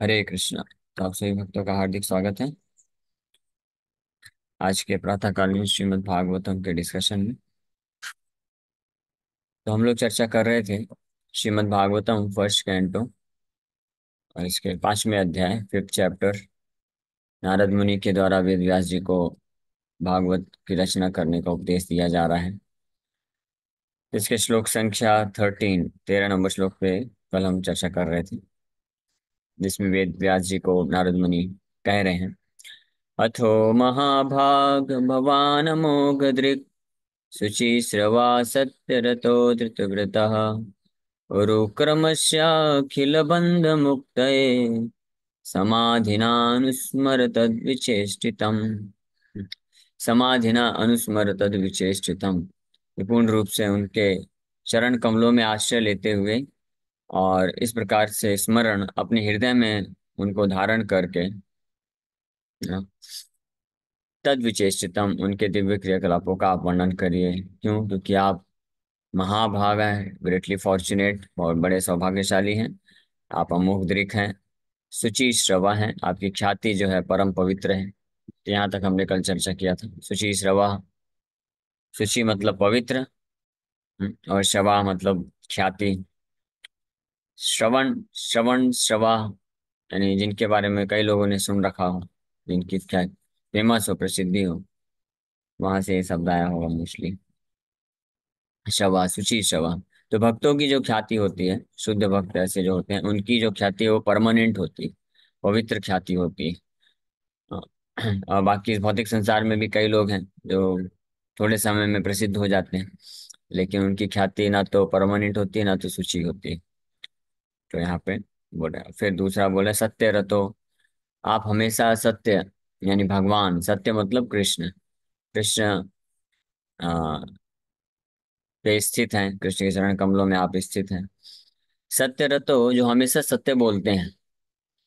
हरे कृष्णा। तो आप सभी भक्तों का हार्दिक स्वागत है आज के प्रातःकालीन श्रीमद् भागवतम के डिस्कशन में। तो हम लोग चर्चा कर रहे थे श्रीमद् भागवतम फर्स्ट कैंटो और इसके 5वें अध्याय 5th चैप्टर, नारद मुनि के द्वारा वेद व्यास जी को भागवत की रचना करने का उपदेश दिया जा रहा है। इसके श्लोक संख्या 13 नंबर श्लोक पे कल हम चर्चा कर रहे थे, जिसमें वेद व्यास जी को नारद मुनि कह रहे हैं, अथो महाभाग भवान मोघदृक् शुचिश्रवा सत्यरतो धृतव्रतः उरुक्रमस्याखिलबन्धमुक्तये समाधिना अनुस्मर तद्विचेष्टितम्। समाधिना अनुस्मर तद्विचेष्टितम्। ये पूर्ण रूप से उनके चरण कमलों में आश्रय लेते हुए और इस प्रकार से स्मरण अपने हृदय में उनको धारण करके तद विचेष्टितम उनके दिव्य क्रियाकलापों का आप वर्णन करिए। क्यों? क्योंकि आप महाभागा हैं, ग्रेटली फॉर्चुनेट, बहुत बड़े सौभाग्यशाली हैं। आप अमोघ दृक हैं, शुचि श्रवा हैं, आपकी ख्याति जो है परम पवित्र है। यहाँ तक हमने कल चर्चा किया था। शुचि श्रवा, शुचि मतलब पवित्र, और श्रवा मतलब ख्याति। श्रवण श्रवण श्रवा यानी जिनके बारे में कई लोगों ने सुन रखा हो, जिनकी क्या फेमस हो, प्रसिद्धि हो, वहां से ये शब्द आया होगा मोस्टली। शवा, शुचि शवा। तो भक्तों की जो ख्याति होती है, शुद्ध भक्त ऐसे जो होते हैं, उनकी जो ख्याति है वो परमानेंट होती है, पवित्र ख्याति होती है। और बाकी इस भौतिक संसार में भी कई लोग हैं जो थोड़े समय में प्रसिद्ध हो जाते हैं, लेकिन उनकी ख्याति ना तो परमानेंट होती है ना तो शुचि होती है। तो यहाँ पे बोले, फिर दूसरा बोले सत्य रतो, आप हमेशा सत्य यानी भगवान, सत्य मतलब कृष्ण, कृष्ण पे स्थित हैं, कृष्ण के चरण कमलों में आप स्थित हैं। सत्य रतो जो हमेशा सत्य बोलते हैं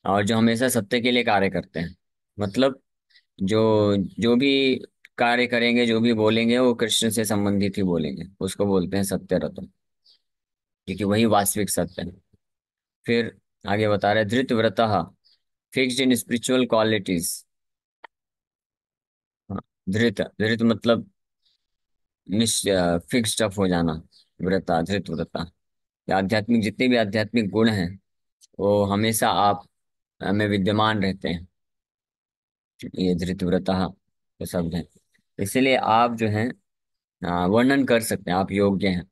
और जो हमेशा सत्य के लिए कार्य करते हैं। मतलब जो जो भी कार्य करेंगे, जो भी बोलेंगे, वो कृष्ण से संबंधित ही बोलेंगे, उसको बोलते हैं सत्य रतो, क्योंकि वही वास्तविक सत्य है। फिर आगे बता रहे धृत व्रतः, फिक्स्ड इन स्पिरिचुअल क्वालिटीज। धृत धृत मतलब फिक्स्ड अप हो जाना। व्रता, धृत व्रता, आध्यात्मिक जितने भी आध्यात्मिक गुण हैं वो हमेशा आप में विद्यमान रहते हैं। ये धृतव्रतः ये शब्द है, इसलिए आप जो हैं वर्णन कर सकते हैं, आप योग्य हैं।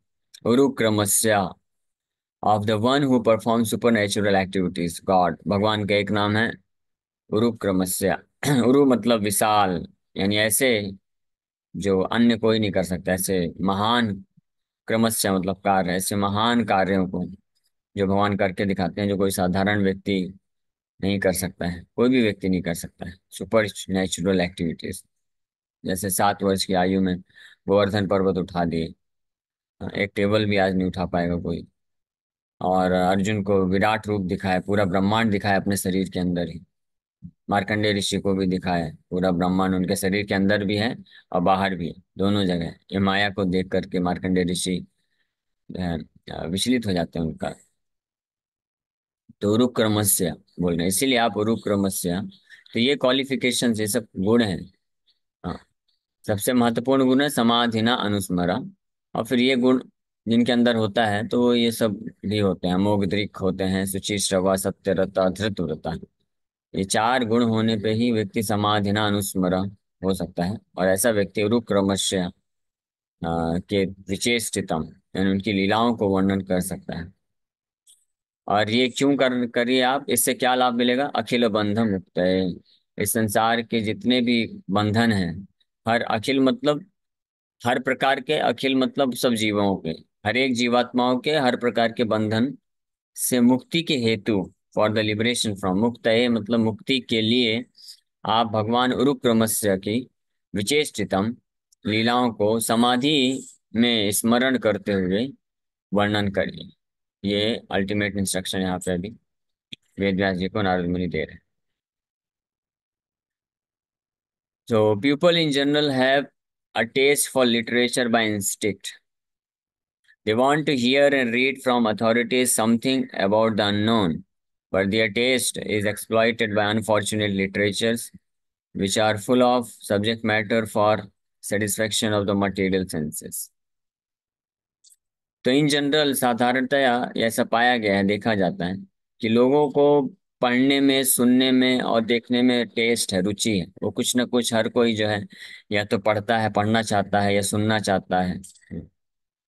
उरुक्रमस्य, of the one who perform super natural activities, God, भगवान का एक नाम है उरुक्रमस्य। उरु मतलब विशाल, यानी ऐसे जो अन्य कोई नहीं कर सकता, ऐसे महान। क्रमस्य मतलब कार्य, ऐसे महान कार्यों को जो भगवान करके दिखाते हैं, जो कोई साधारण व्यक्ति नहीं कर सकता है, कोई भी व्यक्ति नहीं कर सकता है। सुपर नेचुरल एक्टिविटीज, जैसे 7 वर्ष की आयु में गोवर्धन पर्वत उठा दिए, एक टेबल भी आज नहीं उठा पाएगा कोई। और अर्जुन को विराट रूप दिखाया, पूरा ब्रह्मांड दिखाया अपने शरीर के अंदर ही। मार्कंडेय ऋषि को भी दिखाया, पूरा ब्रह्मांड उनके शरीर के अंदर भी है और बाहर भी है, दोनों जगह है। ये माया को देख करके मार्कंडेय ऋषि विचलित हो जाते हैं उनका। तो उरुक्रमस्य बोल रहे हैं, इसीलिए आप उरुक्रमस्य। तो ये क्वालिफिकेशन, ये सब गुण हैं। हाँ, सबसे महत्वपूर्ण गुण है समाधिना अनुस्मरा। और फिर ये गुण जिनके अंदर होता है तो ये सब भी होते हैं, अमोघ दृक् होते हैं, शुचि श्रवा सत्यरता धृतव्रता। ये 4 गुण होने पे ही व्यक्ति समाधिना अनुस्मरा हो सकता है, और ऐसा व्यक्ति रुक्रमस्य के विचेष्टितम यानी उनकी लीलाओं को वर्णन कर सकता है। और ये क्यों करिए आप, इससे क्या लाभ मिलेगा? अखिल बंधन मुक्त है। इस संसार के जितने भी बंधन हैं, हर अखिल मतलब हर प्रकार के, अखिल मतलब सब जीवों के, हर एक जीवात्माओं के हर प्रकार के बंधन से मुक्ति के हेतु, फॉर द लिबरेशन फ्रॉम, मुक्त है मतलब मुक्ति के लिए, आप भगवान उरुक्रमस्य की विचेष्टितम लीलाओं को समाधि में स्मरण करते हुए वर्णन करिए। ये अल्टीमेट इंस्ट्रक्शन यहाँ पे अभी वेद व्यास जी को नारद मुनि दे रहे हैं। So people in general have a taste for literature by instinct. They want to hear and read from authorities something about the unknown. but their taste is exploited by unfortunate literatures which are full of subject matter for satisfaction of the material senses. तो in general साधारणतया ऐसा पाया गया है, देखा जाता है कि लोगों को पढ़ने में, सुनने में और देखने में टेस्ट है, रुचि है। वो कुछ ना कुछ हर कोई जो है या तो पढ़ता है, पढ़ना चाहता है या सुनना चाहता है।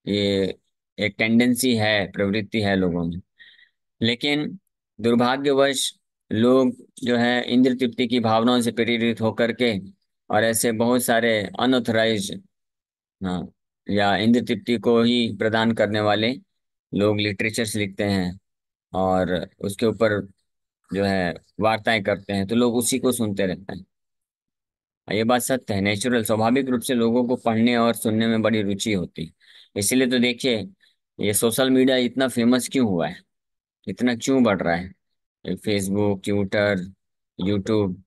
ये एक टेंडेंसी है, प्रवृत्ति है लोगों में। लेकिन दुर्भाग्यवश लोग जो है इंद्र तृप्ति की भावनाओं से प्रेरित होकर के और ऐसे बहुत सारे अनऑथराइज, हाँ, या इंद्र तृप्ति को ही प्रदान करने वाले लोग लिटरेचर्स लिखते हैं और उसके ऊपर जो है वार्ताएं करते हैं, तो लोग उसी को सुनते रहते हैं। ये बात सत्य है, नेचुरल स्वाभाविक रूप से लोगों को पढ़ने और सुनने में बड़ी रुचि होती है। इसीलिए तो देखिए, ये सोशल मीडिया इतना फेमस क्यों हुआ है, इतना क्यों बढ़ रहा है? ये फेसबुक, ट्विटर, यूट्यूब,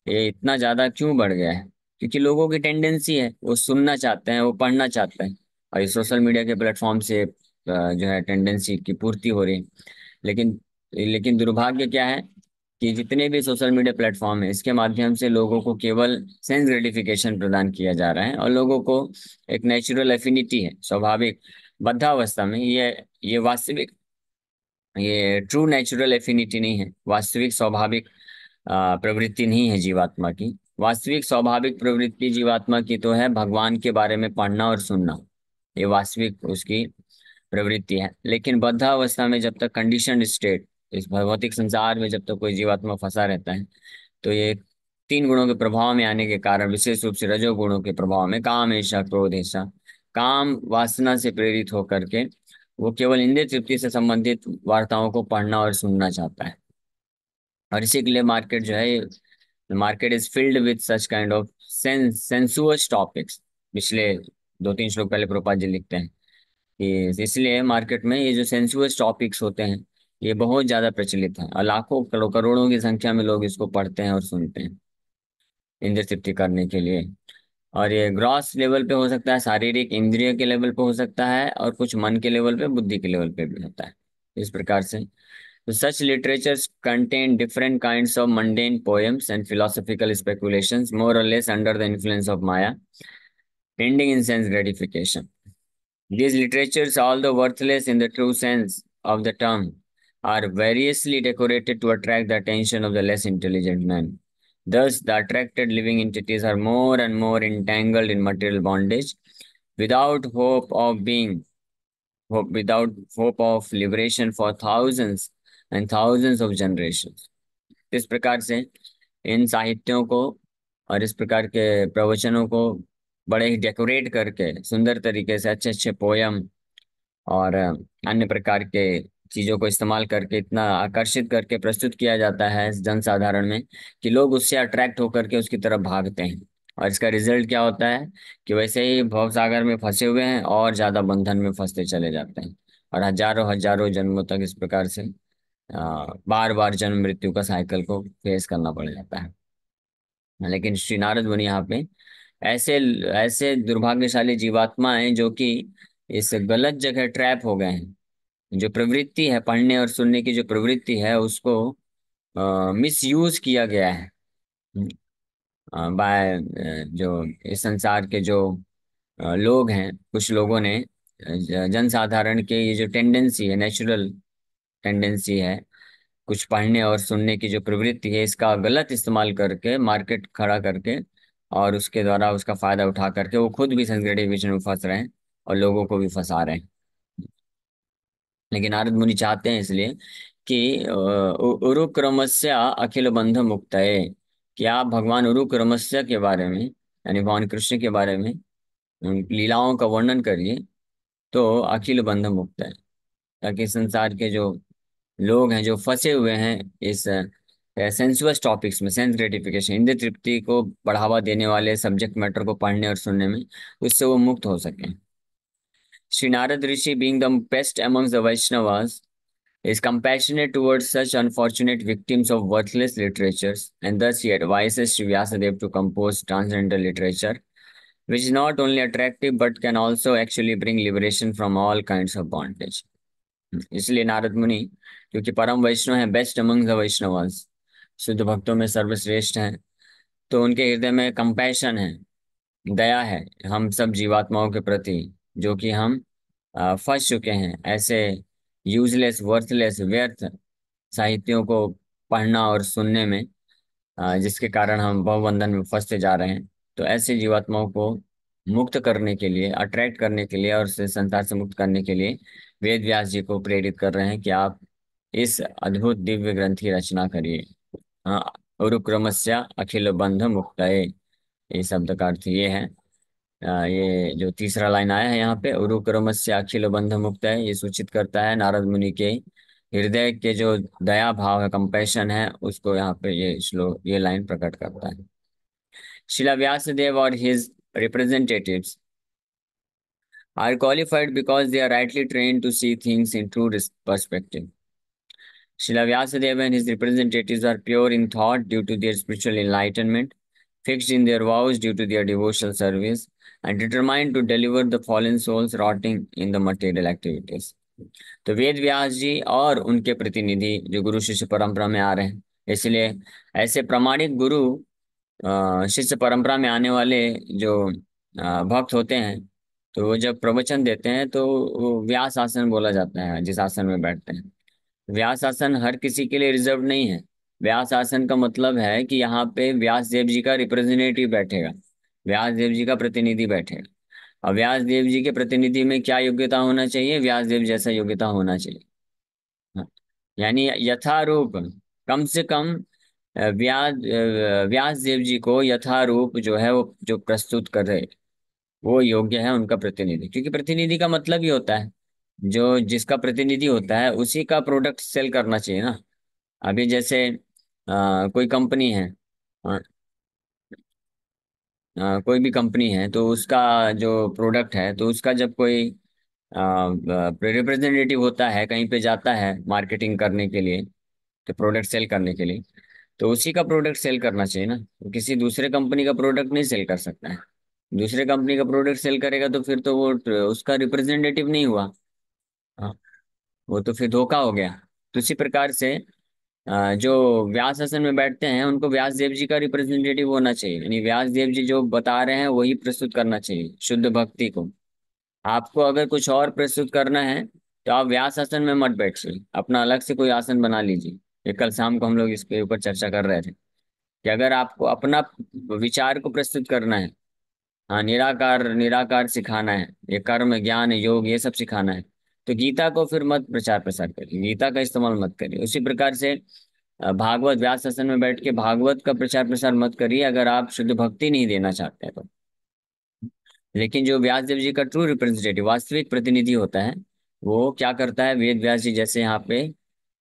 ये इतना ज्यादा क्यों बढ़ गया है? क्योंकि लोगों की टेंडेंसी है, वो सुनना चाहते हैं, वो पढ़ना चाहते हैं, और ये सोशल मीडिया के प्लेटफॉर्म से जो है टेंडेंसी की पूर्ति हो रही है। लेकिन लेकिन दुर्भाग्य क्या है कि जितने भी सोशल मीडिया प्लेटफॉर्म है, इसके माध्यम से लोगों को केवल सेंस ग्रेटिफिकेशन प्रदान किया जा रहा है, और लोगों को एक नेचुरल एफिनिटी है, स्वाभाविक बद्धावस्था में, ये वास्तविक, ये ट्रू नेचुरल एफिनिटी नहीं है, वास्तविक स्वाभाविक प्रवृत्ति नहीं है जीवात्मा की। वास्तविक स्वाभाविक प्रवृत्ति जीवात्मा की तो है भगवान के बारे में पढ़ना और सुनना, ये वास्तविक उसकी प्रवृत्ति है। लेकिन बद्धावस्था में, जब तक कंडीशनड स्टेट, इस भौतिक संसार में जब तक कोई जीवात्मा फंसा रहता है, तो ये तीन गुणों के प्रभाव में आने के कारण, विशेष रूप से रजोगुणों के प्रभाव में, काम ऐसा, क्रोध ऐसा, काम वासना से प्रेरित होकर के वो केवल इंद्रिय तृप्ति से संबंधित वार्ताओं को पढ़ना और सुनना चाहता है। और इसी के लिए मार्केट जो है, market is filled with such kind of sensuous topics. पिछले दो तीन श्लोक पहले प्रभुपाद जी लिखते हैं कि इसलिए मार्केट में ये जो सेंसुअस टॉपिक्स होते हैं, ये बहुत ज्यादा प्रचलित है, और लाखों करोड़ों की संख्या में लोग इसको पढ़ते हैं और सुनते हैं इंद्रिय तृप्ति करने के लिए। और ये ग्रॉस लेवल पे हो सकता है, शारीरिक इंद्रिय के लेवल पे हो सकता है, और कुछ मन के लेवल पे, बुद्धि के लेवल पे भी होता है। इस प्रकार से तो such literatures contain different kinds of mundane poems and philosophical speculations, more or less under the influence of Maya, ending in sense gratification. These literatures, although worthless in the true sense of the term, are variously decorated to attract the attention of the less intelligent man. Thus, the attracted living entities are more and more entangled in material bondage, without hope of being without hope of liberation for thousands and thousands of generations. इस प्रकार से इन साहित्यों को और इस प्रकार के प्रवचनों को बड़े ही डेकोरेट करके, सुंदर तरीके से, अच्छे अच्छे पोयम और अन्य प्रकार के चीजों को इस्तेमाल करके इतना आकर्षित करके प्रस्तुत किया जाता है जनसाधारण में कि लोग उससे अट्रैक्ट होकर के उसकी तरफ भागते हैं। और इसका रिजल्ट क्या होता है कि वैसे ही भवसागर में फंसे हुए हैं और ज्यादा बंधन में फंसते चले जाते हैं, और हजारों हजारों जन्मों तक इस प्रकार से बार बार जन्म मृत्यु का साइकिल को फेस करना पड़ जाता है। लेकिन श्री नारद मुनि यहाँ पे ऐसे ऐसे दुर्भाग्यशाली जीवात्मा हैं जो कि इस गलत जगह ट्रैप हो गए हैं। जो प्रवृत्ति है, पढ़ने और सुनने की जो प्रवृत्ति है, उसको मिस यूज किया गया है बाय जो इस संसार के जो लोग हैं, कुछ लोगों ने जनसाधारण के ये जो टेंडेंसी है, नेचुरल टेंडेंसी है, कुछ पढ़ने और सुनने की जो प्रवृत्ति है, इसका गलत इस्तेमाल करके मार्केट खड़ा करके और उसके द्वारा उसका फायदा उठा करके वो खुद भी संस्कृत डिविजन में फंस रहे हैं और लोगों को भी फंसा रहे हैं। लेकिन नारद मुनि चाहते हैं इसलिए कि उरुक्रमस्य अखिल बंध मुक्त है, कि आप भगवान उरुक्रमस्य के बारे में, यानी भगवान कृष्ण के बारे में, उन लीलाओं का वर्णन करिए, तो अखिल बंध मुक्त है, ताकि संसार के जो लोग हैं जो फंसे हुए हैं इस सेंसुअस टॉपिक्स में, सेंस ग्रेटिफिकेशन, इंद्रिय तृप्ति को बढ़ावा देने वाले सब्जेक्ट मैटर को पढ़ने और सुनने में, उससे वो मुक्त हो सकें। श्री नारद ऋषि, being the best amongst the Vaishnavas, is compassionate towards such unfortunate victims of worthless literatures, and thus he advises Sri Vyasadeva to compose transcendental literature, which is not only attractive but can also actually bring liberation from all kinds of bondage. इसलिए नारद मुनि, क्योंकि परम वैष्णव है, best among the Vaishnavas, शुद्ध भक्तों में सर्वश्रेष्ठ हैं, तो उनके हृदय में कंपैशन है, दया है हम सब जीवात्माओं के प्रति, जो कि हम फंस चुके हैं ऐसे यूजलेस, वर्थलेस, व्यर्थ साहित्यों को पढ़ना और सुनने में, जिसके कारण हम भवबंधन में फंसते जा रहे हैं। तो ऐसे जीवात्माओं को मुक्त करने के लिए, अट्रैक्ट करने के लिए और से संसार से मुक्त करने के लिए वेद व्यास जी को प्रेरित कर रहे हैं कि आप इस अद्भुत दिव्य ग्रंथ की रचना करिए। हाँ, उरुक्रमस्य अखिल बंध मुक्तये, ये शब्द का अर्थ ये है। ये जो तीसरा लाइन आया है यहाँ पे, उरुक्रमस्य अखिल बंध मुक्त है, ये सूचित करता है नारद मुनि के हृदय के जो दया भाव है, कंपैशन है, उसको यहाँ पे ये श्लोक, ये लाइन प्रकट करता है। शिला व्यासदेव और his representatives are qualified because they are rightly trained to see things in true perspective. Srila Vyasadeva and his representatives are pure in thought due to their spiritual enlightenment, fixed in their vows due to their devotional service, and determined to deliver the fallen souls rotting in the material activities. तो वेद व्यास जी और उनके प्रतिनिधि जो गुरु शिष्य परंपरा में आ रहे हैं, इसलिए ऐसे प्रामाणिक गुरु शिष्य परंपरा में आने वाले जो भक्त होते हैं, तो वो जब प्रवचन देते हैं तो वो व्यास आसन बोला जाता है, जिस आसन में बैठते हैं। व्यास आसन हर किसी के लिए रिजर्व नहीं है। व्यास आसन का मतलब है कि यहाँ पे व्यास देव जी का रिप्रेजेंटेटिव बैठेगा, व्यास देव जी का प्रतिनिधि बैठेगा। और व्यास देव जी के प्रतिनिधि में क्या योग्यता होना चाहिए? व्यास देव जैसा योग्यता होना चाहिए। हाँ, यानी यथारूप, कम से कम व्यास देव जी को यथारूप जो है वो जो प्रस्तुत कर रहे, वो योग्य है उनका प्रतिनिधि। क्योंकि प्रतिनिधि का मतलब ही होता है, जो जिसका प्रतिनिधि होता है उसी का प्रोडक्ट सेल करना चाहिए ना। अभी जैसे कोई कंपनी है, अ, कोई भी कंपनी है, तो उसका जो प्रोडक्ट है, तो उसका जब कोई रिप्रेजेंटेटिव होता है, कहीं पे जाता है मार्केटिंग करने के लिए, तो प्रोडक्ट सेल करने के लिए, तो उसी का प्रोडक्ट सेल करना चाहिए ना। तो किसी दूसरे कंपनी का प्रोडक्ट नहीं सेल कर सकता है। दूसरे कंपनी का प्रोडक्ट सेल करेगा तो फिर तो वो उसका रिप्रेजेंटेटिव नहीं हुआ। हाँ, वो तो फिर धोखा हो गया। तो इसी प्रकार से जो व्यास आसन में बैठते हैं उनको व्यास देव जी का रिप्रेजेंटेटिव होना चाहिए, यानी व्यास देव जी जो बता रहे हैं वही प्रस्तुत करना चाहिए शुद्ध भक्ति को। आपको अगर कुछ और प्रस्तुत करना है तो आप व्यास आसन में मत बैठिए, अपना अलग से कोई आसन बना लीजिए। ये कल शाम को हम लोग इसके ऊपर चर्चा कर रहे थे कि अगर आपको अपना विचार को प्रस्तुत करना है, हाँ, निराकार निराकार सिखाना है, ये कर्म ज्ञान योग ये सब सिखाना है, तो गीता को फिर मत प्रचार प्रसार करिए, गीता का इस्तेमाल मत करिए। उसी प्रकार से भागवत व्यास आसन में बैठ के भागवत का प्रचार प्रसार मत करिए, अगर आप शुद्ध भक्ति नहीं देना चाहते हैं तो। लेकिन जो व्यास देव जी का ट्रू रिप्रेजेंटेटिव, वास्तविक प्रतिनिधि होता है, वो क्या करता है? वेद व्यास जी जैसे यहाँ पे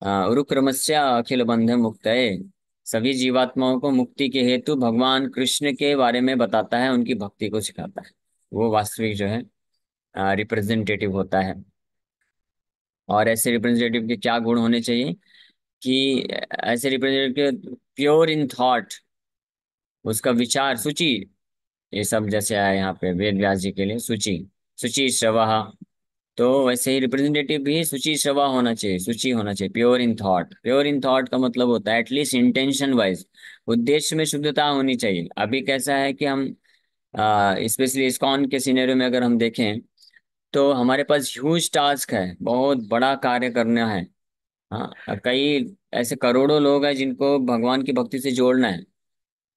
उरुक्रमस्य अखिल बंध मुक्तये, सभी जीवात्माओं को मुक्ति के हेतु भगवान कृष्ण के बारे में बताता है, उनकी भक्ति को सिखाता है। वो वास्तविक जो है रिप्रेजेंटेटिव होता है। और ऐसे रिप्रेजेंटेटिव के क्या गुण होने चाहिए? कि ऐसे रिप्रेजेंटेटिव प्योर इन थॉट, उसका विचार शुचि, ये सब जैसे आया यहाँ पे वेद व्यास जी के लिए शुचि, शुचि श्रवः, तो वैसे ही रिप्रेजेंटेटिव भी शुचि श्रवा होना चाहिए, शुचि होना चाहिए, pure in thought. Pure in thought का मतलब होता है एटलीस्ट इंटेंशन वाइज, उद्देश्य में शुद्धता होनी चाहिए। अभी कैसा है कि हम स्पेशली इस्कॉन के सिनेरियो में अगर हम देखें, तो हमारे पास ह्यूज टास्क है, बहुत बड़ा कार्य करना है। हाँ, कई ऐसे करोड़ों लोग हैं जिनको भगवान की भक्ति से जोड़ना है,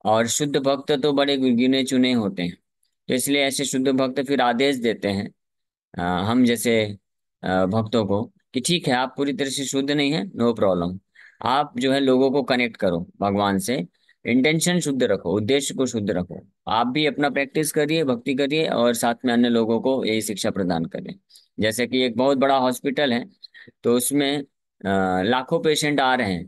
और शुद्ध भक्त तो बड़े गिने चुने होते हैं। तो इसलिए ऐसे शुद्ध भक्त फिर आदेश देते हैं हम जैसे भक्तों को कि ठीक है, आप पूरी तरह से शुद्ध नहीं है, नो प्रॉब्लम, आप जो है लोगों को कनेक्ट करो भगवान से, इंटेंशन शुद्ध रखो, उद्देश्य को शुद्ध रखो। आप भी अपना प्रैक्टिस करिए, भक्ति करिए, और साथ में अन्य लोगों को यही शिक्षा प्रदान करें। जैसे कि एक बहुत बड़ा हॉस्पिटल है, तो उसमें लाखों पेशेंट आ रहे हैं,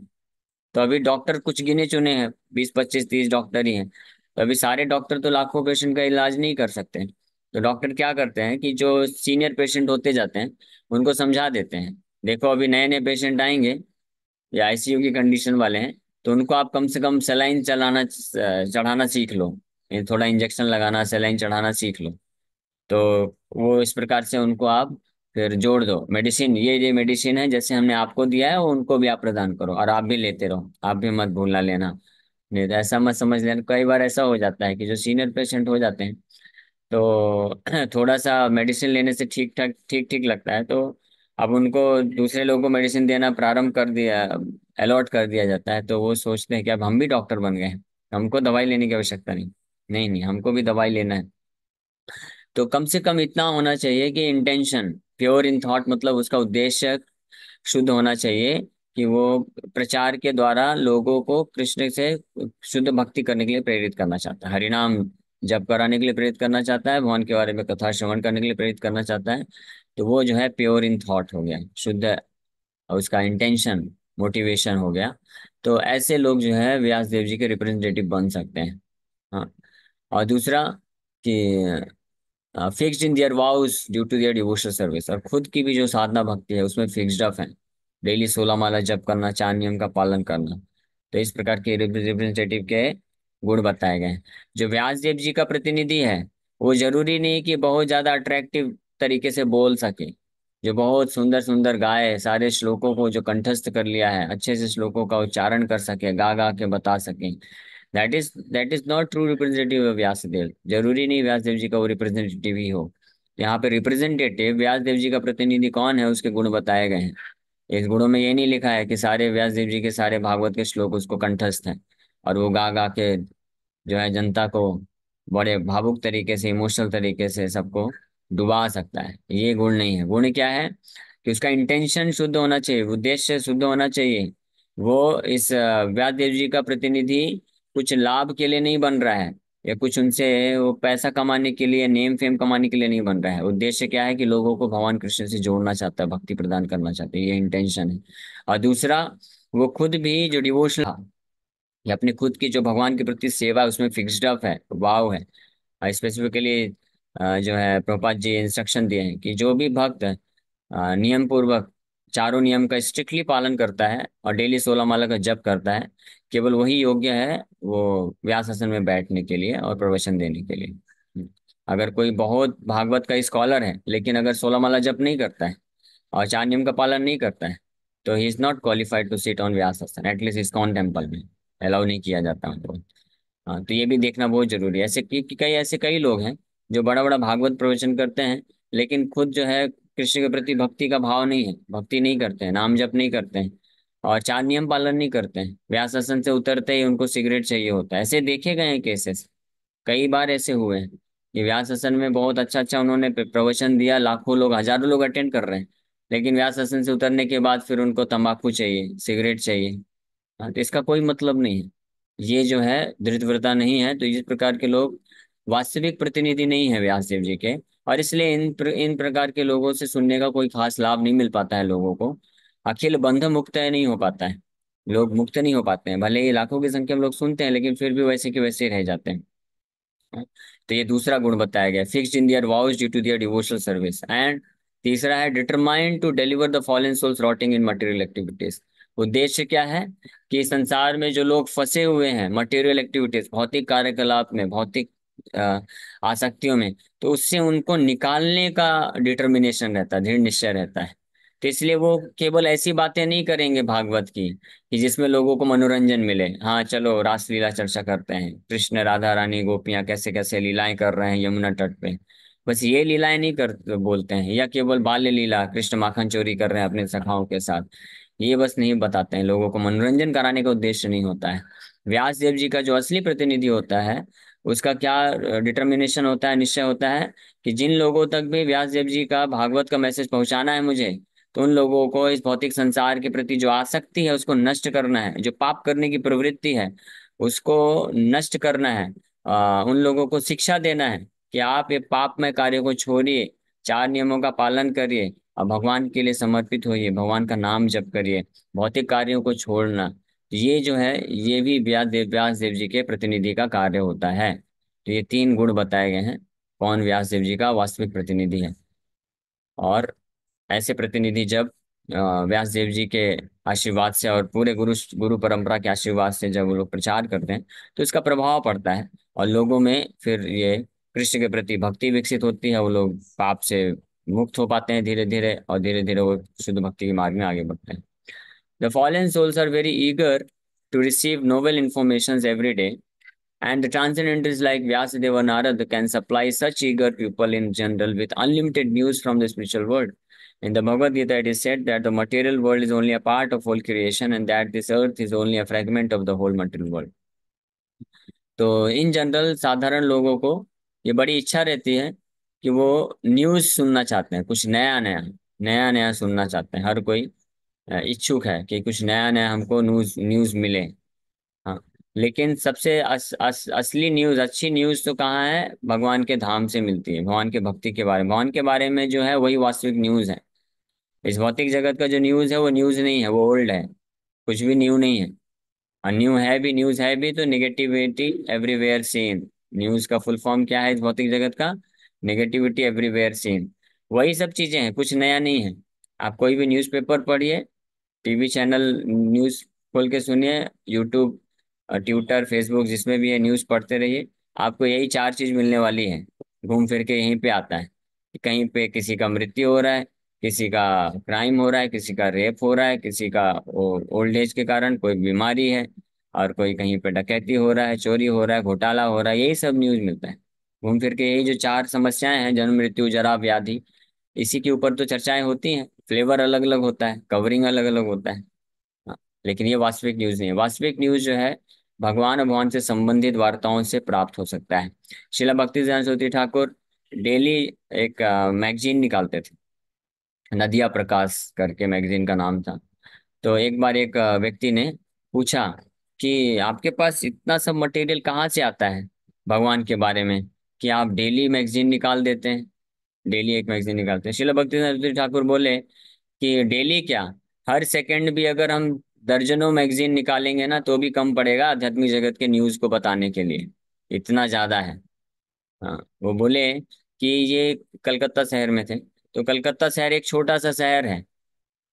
तो अभी डॉक्टर कुछ गिने चुने हैं, 20 25 30 डॉक्टर ही हैं। तो अभी सारे डॉक्टर तो लाखों पेशेंट का इलाज नहीं कर सकते हैं। तो डॉक्टर क्या करते हैं कि जो सीनियर पेशेंट होते जाते हैं उनको समझा देते हैं, देखो अभी नए नए पेशेंट आएंगे या आईसीयू की कंडीशन वाले हैं, तो उनको आप कम से कम सलाइन चलाना चढ़ाना सीख लो, ये थोड़ा इंजेक्शन लगाना, सलाइन चढ़ाना सीख लो। तो वो इस प्रकार से उनको आप फिर जोड़ दो मेडिसिन, ये मेडिसिन है जैसे हमने आपको दिया है वो उनको भी आप प्रदान करो, और आप भी लेते रहो, आप भी मत भूलना लेना। नहीं तो ऐसा मत समझ लेना, कई बार ऐसा हो जाता है कि जो सीनियर पेशेंट हो जाते हैं तो थोड़ा सा मेडिसिन लेने से ठीक ठाक ठीक ठीक लगता है, तो अब उनको दूसरे लोगों को मेडिसिन देना प्रारंभ कर दिया, अलॉट कर दिया जाता है, तो वो सोचते हैं कि अब हम भी डॉक्टर बन गए हैं, हमको दवाई लेने की आवश्यकता नहीं। नहीं नहीं, हमको भी दवाई लेना है। तो कम से कम इतना होना चाहिए कि इंटेंशन प्योर इन थॉट, मतलब उसका उद्देश्य शुद्ध होना चाहिए, कि वो प्रचार के द्वारा लोगों को कृष्ण से शुद्ध भक्ति करने के लिए प्रेरित करना चाहता है, हरिनाम जप कराने के लिए प्रेरित करना चाहता है, भगवान के बारे में कथा श्रवण करने के लिए प्रेरित करना चाहता है। तो वो जो है प्योर इन थॉट हो गया, शुद्ध, और उसका इंटेंशन मोटिवेशन हो गया। तो ऐसे लोग जो है व्यास देव जी के रिप्रेजेंटेटिव बन सकते हैं। हाँ। और दूसरा कि fixed in their vows due to their devotional service, और खुद की भी जो साधना भक्ति है उसमें फिक्स्ड अप है, डेली 16 माला जप करना, 4 नियम का पालन करना। तो इस प्रकार के रिप्रेजेंटेटिव के गुण बताए गए हैं। जो व्यास देव जी का प्रतिनिधि है वो जरूरी नहीं कि बहुत ज्यादा अट्रैक्टिव तरीके से बोल सके, जो बहुत सुंदर सुंदर गाए, सारे श्लोकों को जो कंठस्थ कर लिया है, अच्छे से श्लोकों का उच्चारण कर सके, गा गा के बता सके, that is not true representative of Vyasadev. जरूरी नहीं व्यासदेव जी का वो रिप्रेजेंटेटिव ही हो। यहाँ पे रिप्रेजेंटेटिव व्यासदेव जी का प्रतिनिधि कौन है उसके गुण बताए गए हैं। इस गुणों में ये नहीं लिखा है कि सारे व्यासदेव जी के सारे भागवत के श्लोक उसको कंठस्थ हैं और वो गा गा के जो है जनता को बड़े भावुक तरीके से, इमोशनल तरीके से सबको डुबा सकता है। ये गुण नहीं है। गुण क्या है कि उसका इंटेंशन शुद्ध होना चाहिए, उद्देश्य शुद्ध होना चाहिए। वो इस व्यास देव जी का प्रतिनिधि कुछ लाभ के लिए नहीं बन रहा है, या कुछ उनसे वो पैसा कमाने के लिए, नेम फेम कमाने के लिए नहीं बन रहा है। उद्देश्य क्या है कि लोगों को भगवान कृष्ण से जोड़ना चाहता है, भक्ति प्रदान करना चाहता है, ये इंटेंशन है। और दूसरा, वो खुद भी जो डिवोशनल, ये अपने खुद की जो भगवान के प्रति सेवा है उसमें फिक्स्ड अप है, वाव है। स्पेसिफिकली जो है प्रभुपाद जी इंस्ट्रक्शन दिए हैं कि जो भी भक्त नियम पूर्वक चारों नियम का स्ट्रिक्टली पालन करता है और डेली 16 माला का जप करता है, केवल वही योग्य है वो व्यास आसन में बैठने के लिए और प्रवचन देने के लिए। अगर कोई बहुत भागवत का स्कॉलर है लेकिन अगर 16 माला जप नहीं करता है और 4 नियम का पालन नहीं करता है, तो he is not qualified to sit on Vyas आसन, एटलीस्ट इस्कॉन टेम्पल में अलाउ नहीं किया जाता उनको। हाँ, तो ये भी देखना बहुत जरूरी है। ऐसे कई ऐसे कई लोग हैं जो बड़ा बड़ा भागवत प्रवचन करते हैं, लेकिन खुद जो है कृष्ण के प्रति भक्ति का भाव नहीं है, भक्ति नहीं करते हैं, नाम जप नहीं करते हैं, और 4 नियम पालन नहीं करते हैं। व्यास आसन से उतरते ही उनको सिगरेट चाहिए होता है। ऐसे देखे गए हैं केसेस, कई बार ऐसे हुए हैं कि व्यास आसन में बहुत अच्छा अच्छा उन्होंने प्रवचन दिया, लाखों लोग, हजारों लोग अटेंड कर रहे हैं, लेकिन व्यास आसन से उतरने के बाद फिर उनको तंबाकू चाहिए, सिगरेट चाहिए। हाँ, तो इसका कोई मतलब नहीं है। ये जो है धृतव्रता नहीं है। तो इस प्रकार के लोग वास्तविक प्रतिनिधि नहीं है व्यास देव जी के, और इसलिए इन प्रकार के लोगों से सुनने का कोई खास लाभ नहीं मिल पाता है लोगों को। अखिल बंध मुक्त नहीं हो पाता है, लोग मुक्त नहीं हो पाते हैं। भले ही लाखों की संख्या में लोग सुनते हैं लेकिन फिर भी वैसे के वैसे रह जाते हैं। तो ये दूसरा गुण बताया गया, fixed in their vows due to their devotional service. And तीसरा है determined to deliver the fallen souls rotting in material activities. उद्देश्य क्या है कि संसार में जो लोग फंसे हुए हैं मटेरियल एक्टिविटीज, भौतिक कार्यकलाप में, भौतिक अ, आसक्तियों में, तो उससे उनको निकालने का डिटर्मिनेशन रहता है, दृढ़ निश्चय रहता है। तो इसलिए वो केवल ऐसी बातें नहीं करेंगे भागवत की कि जिसमें लोगों को मनोरंजन मिले। हाँ चलो रासलीला चर्चा करते हैं, कृष्ण राधा रानी गोपियां कैसे कैसे लीलाएं कर रहे हैं यमुना तट पे, बस ये लीलाएं नहीं कर बोलते हैं, या केवल बाल्य लीला, कृष्ण माखन चोरी कर रहे हैं अपने सखाओं के साथ, ये बस नहीं बताते हैं। लोगों को मनोरंजन कराने का उद्देश्य नहीं होता है। व्यास देव जी का जो असली प्रतिनिधि होता है उसका क्या डिटर्मिनेशन होता है, निश्चय होता है कि जिन लोगों तक भी व्यास देव जी का भागवत का मैसेज पहुंचाना है मुझे, तो उन लोगों को इस भौतिक संसार के प्रति जो आसक्ति है उसको नष्ट करना है, जो पाप करने की प्रवृत्ति है उसको नष्ट करना है। उन लोगों को शिक्षा देना है कि आप ये पापमय कार्य को छोड़िए, 4 नियमों का पालन करिए और भगवान के लिए समर्पित होइए, भगवान का नाम जप करिए, भौतिक कार्यों को छोड़ना। ये जो है ये भी व्यास देव जी के प्रतिनिधि का कार्य होता है। तो ये 3 गुण बताए गए हैं कौन व्यास देव जी का वास्तविक प्रतिनिधि है। और ऐसे प्रतिनिधि जब व्यास देव जी के आशीर्वाद से और पूरे गुरु गुरु परंपरा के आशीर्वाद से जब वो लोग प्रचार करते हैं तो इसका प्रभाव पड़ता है, और लोगों में फिर ये कृष्ण के प्रति भक्ति विकसित होती है, वो लोग पाप से मुक्त हो पाते हैं धीरे धीरे, और धीरे धीरे वो शुद्ध भक्ति के मार्ग में आगे बढ़ते हैं। The fallen souls are very eager to receive novel informations every day, and the transcendentals like Vyasadeva Narad can supply such eager people in general with unlimited news from the spiritual world. In the Bhagavad Gita, it is said that the material world is only a part of whole creation, and that this earth is only a fragment of the whole material world. तो in general साधारण लोगों को ये बड़ी इच्छा रहती है कि वो न्यूज़ सुनना चाहते हैं, कुछ नया नया, नया नया सुनना चाहते हैं। हर कोई इच्छुक है कि कुछ नया नया हमको न्यूज़ न्यूज़ मिले। हाँ, लेकिन सबसे असली न्यूज़, अच्छी न्यूज़ तो कहाँ है? भगवान के धाम से मिलती है, भगवान के भक्ति के बारे में, भगवान के बारे में जो है वही वास्तविक न्यूज़ है। इस भौतिक जगत का जो न्यूज़ है वो न्यूज़ नहीं है, वो ओल्ड है, कुछ भी न्यू नहीं है। और न्यू है भी, न्यूज़ है भी तो निगेटिविटी एवरीवेयर सीन। न्यूज़ का फुल फॉर्म क्या है इस भौतिक जगत का? Negativity everywhere seen. वही सब चीजें हैं, कुछ नया नहीं है। आप कोई भी न्यूज़पेपर पढ़िए, टीवी चैनल न्यूज़ खोल के सुनिए, यूट्यूब, ट्विटर, फेसबुक, जिसमें भी है न्यूज़ पढ़ते रहिए, आपको यही चार चीज मिलने वाली है। घूम फिर के यहीं पे आता है कि कहीं पे किसी का मृत्यु हो रहा है, किसी का क्राइम हो रहा है, किसी का रेप हो रहा है, किसी का ओल्ड एज के कारण कोई बीमारी है, और कोई कहीं पे डकैती हो रहा है, चोरी हो रहा है, घोटाला हो रहा है, यही सब न्यूज़ मिलता है। घूम फिर के यही जो चार समस्याएं हैं, जन्म मृत्यु जरा व्याधि, इसी के ऊपर तो चर्चाएं होती हैं। फ्लेवर अलग अलग होता है, कवरिंग अलग अलग होता है। हाँ, लेकिन ये वास्तविक न्यूज नहीं है। वास्तविक न्यूज जो है भगवान और भगवान से संबंधित वार्ताओं से प्राप्त हो सकता है। शिला भक्ति सरस्वती ठाकुर डेली एक मैगजीन निकालते थे, नदिया प्रकाश करके मैगजीन का नाम था। तो एक बार एक व्यक्ति ने पूछा कि आपके पास इतना सब मटेरियल कहाँ से आता है भगवान के बारे में, कि आप डेली मैगजीन निकाल देते हैं, डेली एक मैगजीन निकालते हैं। शिला भक्ति सरस्वती ठाकुर बोले कि डेली क्या, हर सेकंड भी अगर हम दर्जनों मैगजीन निकालेंगे ना तो भी कम पड़ेगा आध्यात्मिक जगत के न्यूज़ को बताने के लिए, इतना ज्यादा है। हाँ, वो बोले कि ये कलकत्ता शहर में थे, तो कलकत्ता शहर एक छोटा सा शहर है,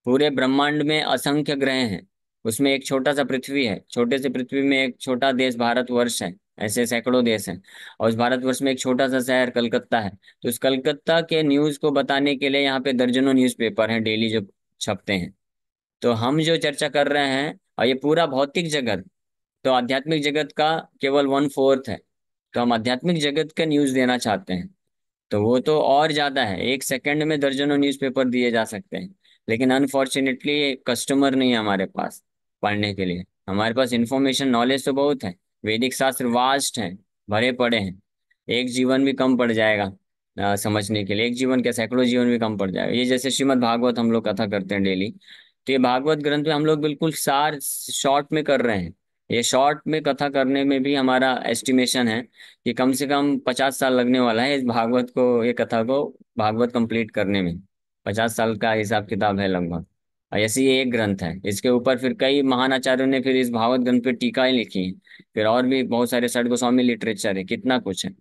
पूरे ब्रह्मांड में असंख्य ग्रह हैं, उसमें एक छोटा सा पृथ्वी है, छोटे से पृथ्वी में एक छोटा देश भारतवर्ष है, ऐसे सैकड़ों देश हैं, और उस भारतवर्ष में एक छोटा सा शहर कलकत्ता है। तो उस कलकत्ता के न्यूज़ को बताने के लिए यहाँ पे दर्जनों न्यूज़पेपर हैं डेली जो छपते हैं। तो हम जो चर्चा कर रहे हैं, और ये पूरा भौतिक जगत, तो आध्यात्मिक जगत का केवल 1/4 है। तो हम आध्यात्मिक जगत का न्यूज़ देना चाहते हैं, तो वो तो और ज्यादा है, एक सेकंड में दर्जनों न्यूज़पेपर दिए जा सकते हैं। लेकिन अनफॉर्चुनेटली कस्टमर नहीं है हमारे पास पढ़ने के लिए। हमारे पास इंफॉर्मेशन नॉलेज तो बहुत है, वैदिक शास्त्र वास्ट है, भरे पड़े हैं, एक जीवन भी कम पड़ जाएगा समझने के लिए, एक जीवन क्या, सैकड़ों जीवन भी कम पड़ जाएगा। ये जैसे श्रीमद् भागवत हम लोग कथा करते हैं डेली, तो ये भागवत ग्रंथ में हम लोग बिल्कुल सार शॉर्ट में कर रहे हैं। ये शॉर्ट में कथा करने में भी हमारा एस्टिमेशन है कि कम से कम 50 साल लगने वाला है इस भागवत को, ये कथा को भागवत कंप्लीट करने में। 50 साल का हिसाब किताब है लगभग। और ऐसे ये एक ग्रंथ है, इसके ऊपर फिर कई महान आचार्यों ने फिर इस भागवत ग्रंथ पे टीकाएं लिखी हैं, फिर और भी बहुत सारे षट गोस्वामी लिटरेचर है, कितना कुछ है।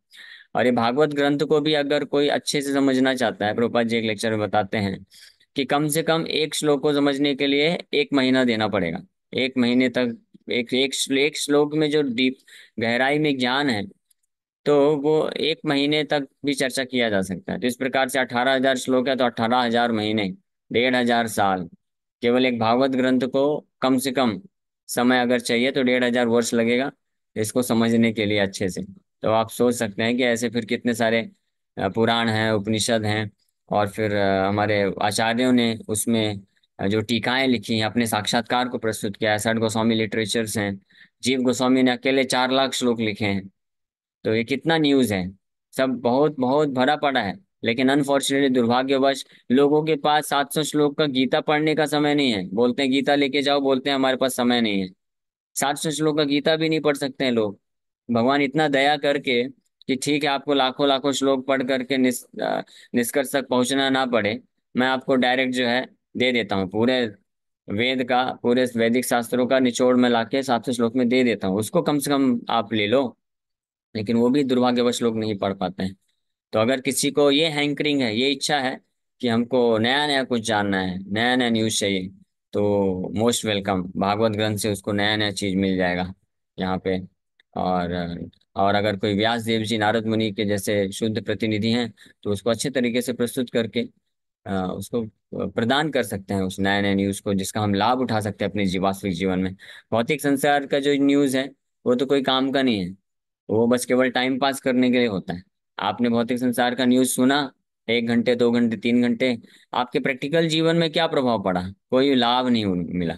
और ये भागवत ग्रंथ को भी अगर कोई अच्छे से समझना चाहता है, प्रभुपाद जी एक लेक्चर में बताते हैं कि कम से कम एक श्लोक को समझने के लिए 1 महीना देना पड़ेगा। 1 महीने तक एक श्लोक में जो डीप गहराई में ज्ञान है, तो वो 1 महीने तक भी चर्चा किया जा सकता है। तो इस प्रकार से 18,000 श्लोक है, तो 18,000 महीने, 1,500 साल, केवल एक भागवत ग्रंथ को कम से कम समय अगर चाहिए तो 1,500 वर्ष लगेगा इसको समझने के लिए अच्छे से। तो आप सोच सकते हैं कि ऐसे फिर कितने सारे पुराण हैं, उपनिषद हैं, और फिर हमारे आचार्यों ने उसमें जो टीकाएं लिखी हैं, अपने साक्षात्कार को प्रस्तुत किया है, षट गोस्वामी लिटरेचर्स हैं। जीव गोस्वामी ने अकेले 4 लाख श्लोक लिखे हैं। तो ये कितना न्यूज़ है, सब बहुत बहुत भरा पड़ा है। लेकिन अनफॉर्चुनेटली, दुर्भाग्यवश, लोगों के पास 700 श्लोक का गीता पढ़ने का समय नहीं है। बोलते हैं गीता लेके जाओ, बोलते हैं हमारे पास समय नहीं है। 700 श्लोक का गीता भी नहीं पढ़ सकते हैं लोग। भगवान इतना दया करके कि ठीक है, आपको लाखों लाखों श्लोक पढ़ करके निष्कर्ष तक पहुंचना ना पड़े, मैं आपको डायरेक्ट जो है दे देता हूँ पूरे वेद का, पूरे वैदिक शास्त्रों का निचोड़ में लाके 700 श्लोक में दे देता हूँ, उसको कम से कम आप ले लो। लेकिन वो भी दुर्भाग्यवश लोग नहीं पढ़ पाते हैं। तो अगर किसी को ये हैंकरिंग है, ये इच्छा है कि हमको नया नया कुछ जानना है, नया नया न्यूज़ चाहिए, तो मोस्ट वेलकम, भागवत ग्रंथ से उसको नया नया चीज मिल जाएगा यहाँ पे। और और अगर कोई व्यास देव जी, नारद मुनि के जैसे शुद्ध प्रतिनिधि हैं, तो उसको अच्छे तरीके से प्रस्तुत करके उसको प्रदान कर सकते हैं, उस नए नए न्यूज़ को जिसका हम लाभ उठा सकते हैं अपने वास्तविक जीवन में। भौतिक संसार का जो न्यूज़ है वो तो कोई काम का नहीं है, वो बस केवल टाइम पास करने के लिए होता है। आपने भौतिक संसार का न्यूज़ सुना 1 घंटे 2 घंटे 3 घंटे, आपके प्रैक्टिकल जीवन में क्या प्रभाव पड़ा? कोई लाभ नहीं मिला,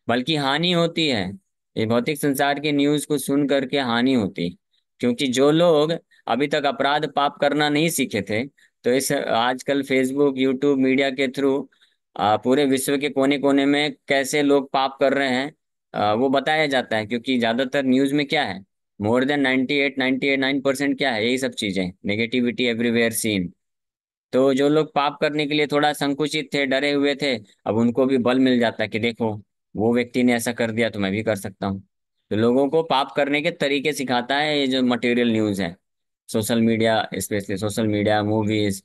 बल्कि हानि होती है। ये भौतिक संसार के न्यूज़ को सुन करके हानि होती है, क्योंकि जो लोग अभी तक अपराध पाप करना नहीं सीखे थे, तो इस आजकल फेसबुक यूट्यूब मीडिया के थ्रू पूरे विश्व के कोने कोने में कैसे लोग पाप कर रहे हैं वो बताया जाता है। क्योंकि ज्यादातर न्यूज में क्या है, मोर देन 98 98 9% क्या है, यही सब चीजें, नेगेटिविटी एवरीवेयर सीन। तो जो लोग पाप करने के लिए थोड़ा संकुचित थे, डरे हुए थे, अब उनको भी बल मिल जाता है कि देखो वो व्यक्ति ने ऐसा कर दिया तो मैं भी कर सकता हूँ। तो लोगों को पाप करने के तरीके सिखाता है ये जो मटेरियल न्यूज है, social media, specially social media, movies,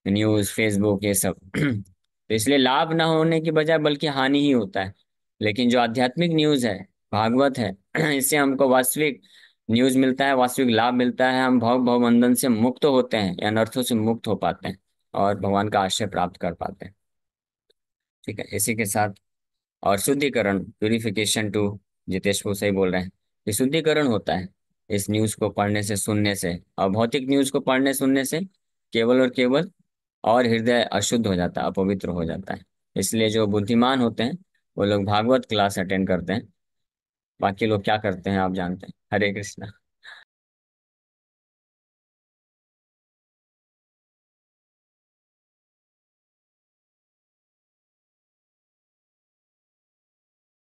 news, Facebook, ये सब। तो इसलिए लाभ ना होने की बजाय बल्कि हानि ही होता है। लेकिन जो आध्यात्मिक न्यूज है, भागवत है, इससे हमको वास्तविक न्यूज मिलता है, वास्तविक लाभ मिलता है। हम भव भवबंधन से मुक्त होते हैं या अनर्थों से मुक्त हो पाते हैं और भगवान का आश्रय प्राप्त कर पाते हैं। ठीक है, इसी के साथ और शुद्धिकरण, प्यूरिफिकेशन टू, जितेश को सही बोल रहे हैं, ये शुद्धिकरण होता है इस न्यूज को पढ़ने से सुनने से। और भौतिक न्यूज को पढ़ने सुनने से केवल और केवल और हृदय अशुद्ध हो जाता है, अपवित्र हो जाता है। इसलिए जो बुद्धिमान होते हैं वो लोग भागवत क्लास अटेंड करते हैं, बाकी लोग क्या करते हैं आप जानते हैं। हरे कृष्णा।